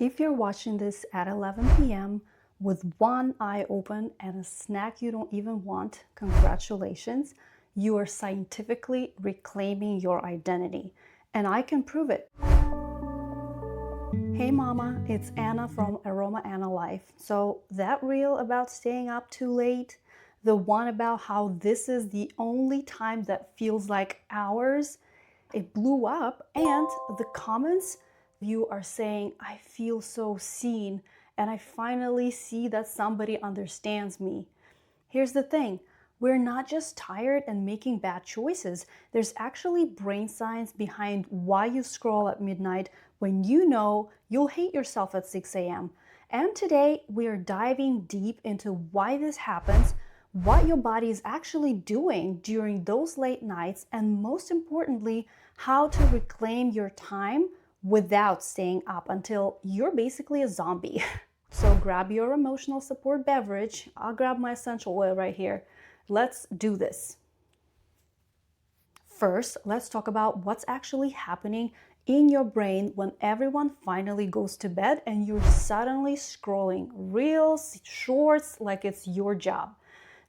If you're watching this at 11 p.m. with one eye open and a snack you don't even want, congratulations, you are scientifically reclaiming your identity. And I can prove it. Hey mama, it's Anna from Aroma Anna Life. So that reel about staying up too late, the one about how this is the only time that feels like hours, it blew up, and the comments, you are saying, I feel so seen and I finally see that somebody understands me. Here's the thing. We're not just tired and making bad choices. There's actually brain science behind why you scroll at midnight when you know you'll hate yourself at 6 a.m. And today we are diving deep into why this happens, what your body is actually doing during those late nights, and most importantly, how to reclaim your time without staying up until you're basically a zombie. So grab your emotional support beverage. I'll grab my essential oil right here. Let's do this. First, let's talk about what's actually happening in your brain when everyone finally goes to bed and you're suddenly scrolling reels, shorts, like it's your job.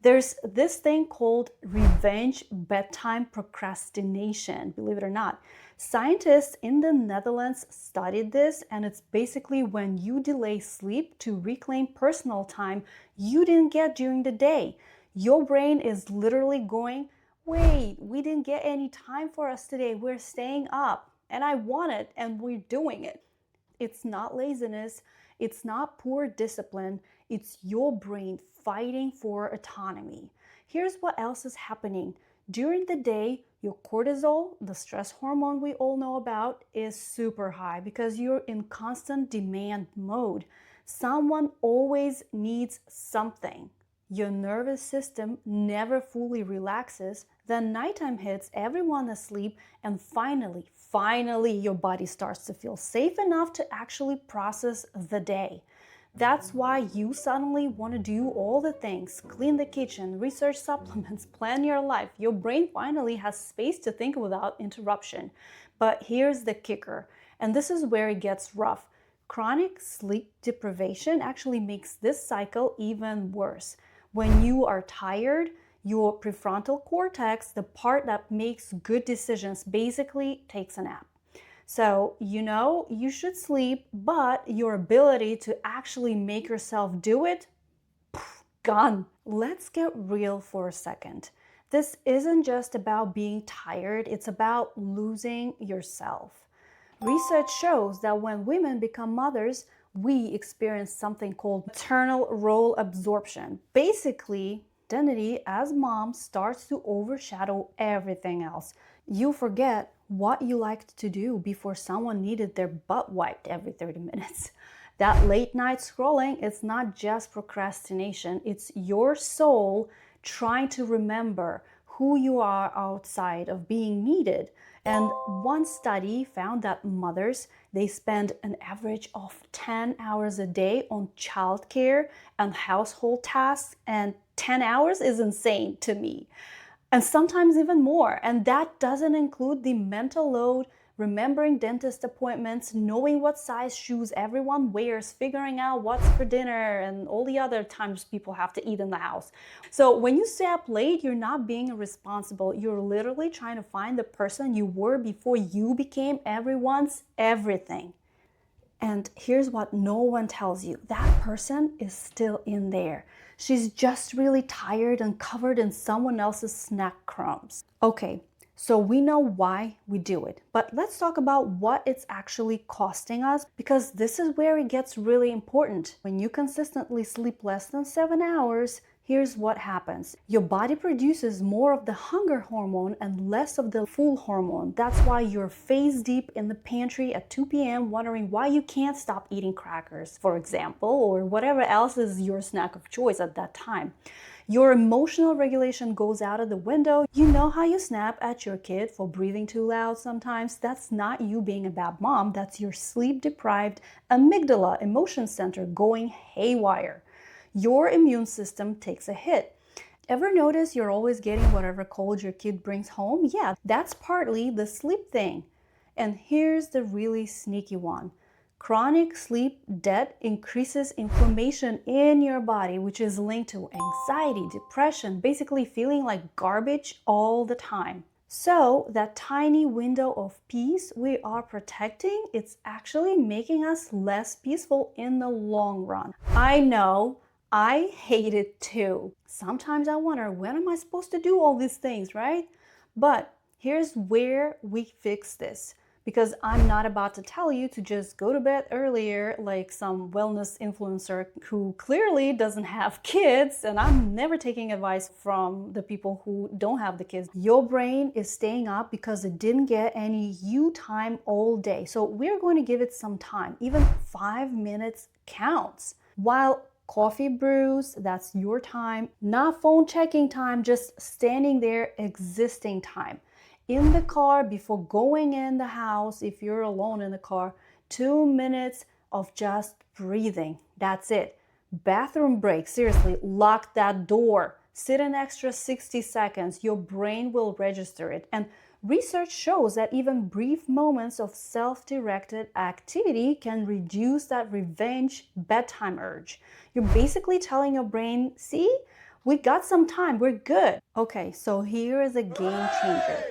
There's this thing called revenge bedtime procrastination, believe it or not. Scientists in the Netherlands studied this, and it's basically when you delay sleep to reclaim personal time you didn't get during the day. Your brain is literally going, wait, we didn't get any time for us today. We're staying up and I want it and we're doing it. It's not laziness. It's not poor discipline. It's your brain fighting for autonomy. Here's what else is happening. During the day, your cortisol, the stress hormone we all know about, is super high because you're in constant demand mode. Someone always needs something. Your nervous system never fully relaxes. Then nighttime hits, everyone asleep, and finally your body starts to feel safe enough to actually process the day. That's why you suddenly want to do all the things, clean the kitchen, research supplements, plan your life. Your brain finally has space to think without interruption. But here's the kicker, and this is where it gets rough. Chronic sleep deprivation actually makes this cycle even worse. When you are tired, your prefrontal cortex, the part that makes good decisions, basically takes a nap. So, you should sleep, but your ability to actually make yourself do it, gone. Let's get real for a second. This isn't just about being tired, it's about losing yourself. Research shows that when women become mothers, we experience something called maternal role absorption. Basically, identity as mom starts to overshadow everything else. You forget what you liked to do before someone needed their butt wiped every 30 minutes. That late night scrolling, it's not just procrastination, it's your soul trying to remember who you are outside of being needed. And one study found that mothers, they spend an average of 10 hours a day on childcare and household tasks, and 10 hours is insane to me. And sometimes even more. And that doesn't include the mental load, remembering dentist appointments, knowing what size shoes everyone wears, figuring out what's for dinner, and all the other times people have to eat in the house. So when you stay up late, you're not being irresponsible. You're literally trying to find the person you were before you became everyone's everything. And here's what no one tells you. That person is still in there. She's just really tired and covered in someone else's snack crumbs. Okay, so we know why we do it, but let's talk about what it's actually costing us, because this is where it gets really important. When you consistently sleep less than 7 hours, here's what happens. Your body produces more of the hunger hormone and less of the full hormone. That's why you're face deep in the pantry at 2 p.m. wondering why you can't stop eating crackers, for example, or whatever else is your snack of choice at that time. Your emotional regulation goes out of the window. You know how you snap at your kid for breathing too loud sometimes? That's not you being a bad mom. That's your sleep-deprived amygdala emotion center going haywire. Your immune system takes a hit. Ever notice you're always getting whatever cold your kid brings home? Yeah, that's partly the sleep thing. And here's the really sneaky one. Chronic sleep debt increases inflammation in your body, which is linked to anxiety, depression, basically feeling like garbage all the time. So that tiny window of peace we are protecting, it's actually making us less peaceful in the long run. I know, I hate it too. Sometimes I wonder, when am I supposed to do all these things, right? But here's where we fix this. Because I'm not about to tell you to just go to bed earlier like some wellness influencer who clearly doesn't have kids, and I'm never taking advice from the people who don't have the kids. Your brain is staying up because it didn't get any you time all day. So we're going to give it some time. Even 5 minutes counts. While coffee brews, that's your time. Not phone checking time, just standing there existing time. In the car, before going in the house, if you're alone in the car, 2 minutes of just breathing. That's it. Bathroom break, seriously, lock that door. Sit an extra 60 seconds. Your brain will register it. And research shows that even brief moments of self-directed activity can reduce that revenge bedtime urge. You're basically telling your brain, see, we got some time, we're good. Okay, so here is a game changer.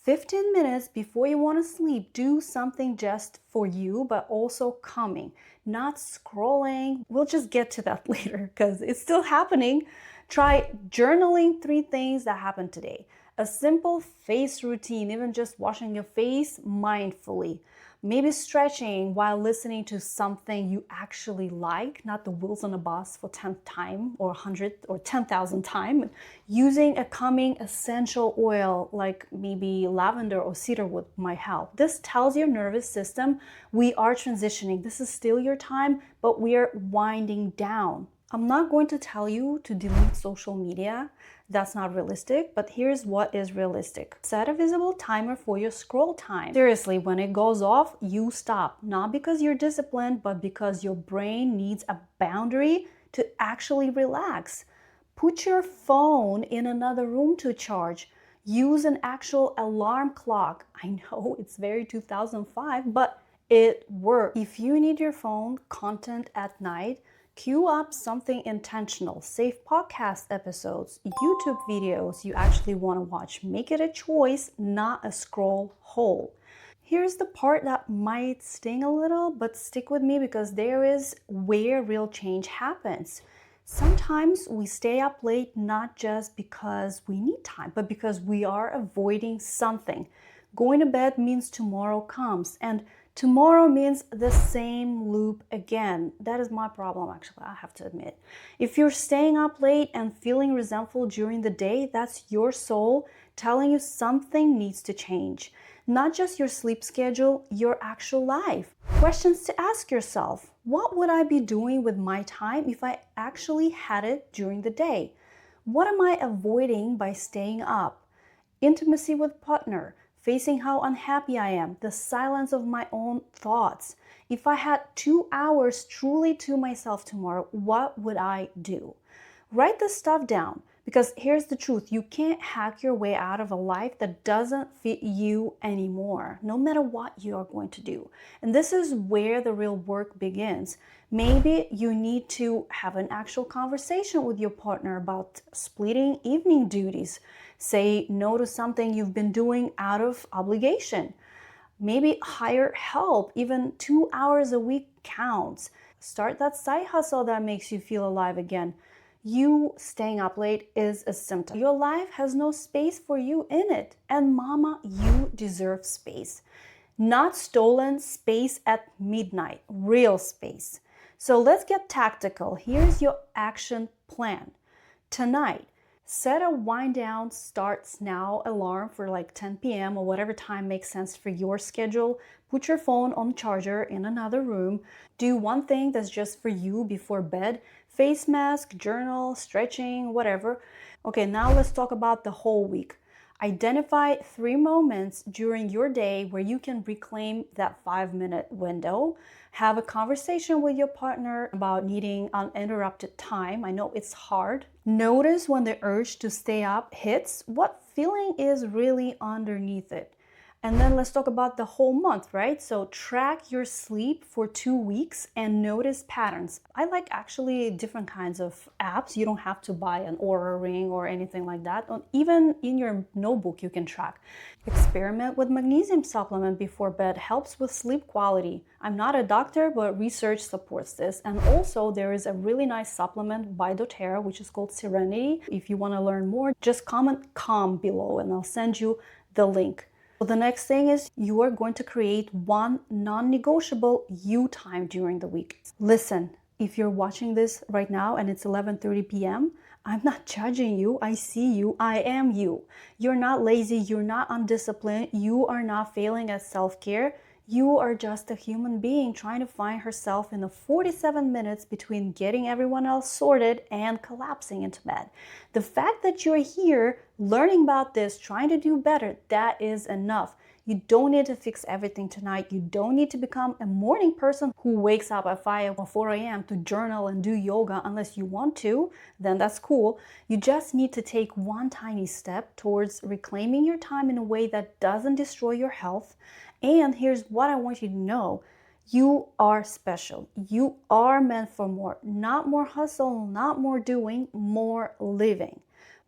15 minutes before you want to sleep, do something just for you, but also calming, not scrolling. We'll just get to that later because it's still happening. Try journaling 3 things that happened today. A simple face routine, even just washing your face mindfully. Maybe stretching while listening to something you actually like, not the wheels on a bus for 10th time or 100th or 10,000th time. Using a calming essential oil like maybe lavender or cedarwood might help. This tells your nervous system we are transitioning. This is still your time, but we are winding down. I'm not going to tell you to delete social media. That's not realistic, but here's what is realistic. Set a visible timer for your scroll time. Seriously, when it goes off, you stop. Not because you're disciplined, but because your brain needs a boundary to actually relax. Put your phone in another room to charge. Use an actual alarm clock. I know it's very 2005, but it works. If you need your phone content at night, queue up something intentional. Save podcast episodes, YouTube videos you actually want to watch. Make it a choice, not a scroll hole. Here's the part that might sting a little, but stick with me because there is where real change happens. Sometimes we stay up late not just because we need time, but because we are avoiding something. Going to bed means tomorrow comes, and tomorrow means the same loop again. That is my problem, actually, I have to admit. If you're staying up late and feeling resentful during the day, that's your soul telling you something needs to change. Not just your sleep schedule, your actual life. Questions to ask yourself. What would I be doing with my time if I actually had it during the day? What am I avoiding by staying up? Intimacy with partner. Facing how unhappy I am, the silence of my own thoughts. If I had 2 hours truly to myself tomorrow, what would I do? Write this stuff down, because here's the truth. You can't hack your way out of a life that doesn't fit you anymore, no matter what you are going to do. And this is where the real work begins. Maybe you need to have an actual conversation with your partner about splitting evening duties. Say no to something you've been doing out of obligation. Maybe hire help. Even 2 hours a week counts. Start that side hustle that makes you feel alive again. You staying up late is a symptom. Your life has no space for you in it. And mama, you deserve space. Not stolen space at midnight, real space. So let's get tactical. Here's your action plan. Tonight, set a wind down starts now alarm for like 10 p.m. or whatever time makes sense for your schedule. Put your phone on charger in another room. Do one thing that's just for you before bed. Face mask, journal, stretching, whatever. Okay, now let's talk about the whole week. Identify 3 moments during your day where you can reclaim that 5-minute window. Have a conversation with your partner about needing uninterrupted time. I know it's hard. Notice when the urge to stay up hits, what feeling is really underneath it. And then let's talk about the whole month, right? So track your sleep for 2 weeks and notice patterns. I like actually different kinds of apps. You don't have to buy an Oura Ring or anything like that. Even in your notebook, you can track. Experiment with magnesium supplement before bed helps with sleep quality. I'm not a doctor, but research supports this. And also there is a really nice supplement by doTERRA, which is called Serenity. If you want to learn more, just comment CALM below and I'll send you the link. So the next thing is you are going to create one non-negotiable you time during the week. Listen, if you're watching this right now and it's 11:30 p.m., I'm not judging you. I see you. I am you. You're not lazy. You're not undisciplined. You are not failing at self-care. You are just a human being trying to find herself in the 47 minutes between getting everyone else sorted and collapsing into bed. The fact that you're here learning about this, trying to do better, that is enough. You don't need to fix everything tonight. You don't need to become a morning person who wakes up at 5 or 4 a.m. to journal and do yoga unless you want to, then that's cool. You just need to take one tiny step towards reclaiming your time in a way that doesn't destroy your health. And here's what I want you to know. You are special. You are meant for more. Not more hustle, not more doing, more living.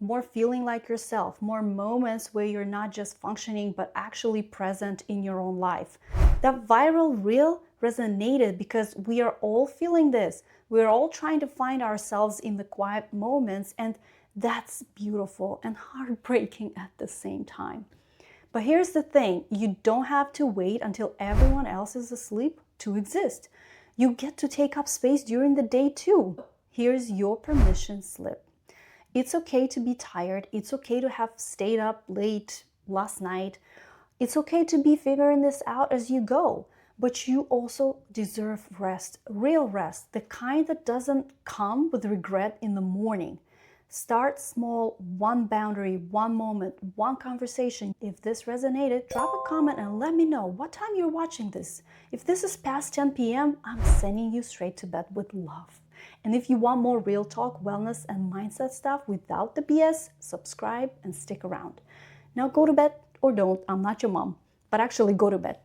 More feeling like yourself, more moments where you're not just functioning but actually present in your own life. That viral reel resonated because we are all feeling this. We're all trying to find ourselves in the quiet moments, and that's beautiful and heartbreaking at the same time. But here's the thing, you don't have to wait until everyone else is asleep to exist. You get to take up space during the day too. Here's your permission slip. It's okay to be tired. It's okay to have stayed up late last night. It's okay to be figuring this out as you go. But you also deserve rest, real rest, the kind that doesn't come with regret in the morning. Start small, one boundary, one moment, one conversation. If this resonated, drop a comment and let me know what time you're watching this. If this is past 10 p.m., I'm sending you straight to bed with love. And if you want more real talk, wellness, and mindset stuff without the BS, subscribe and stick around. Now go to bed or don't. I'm not your mom, but actually go to bed.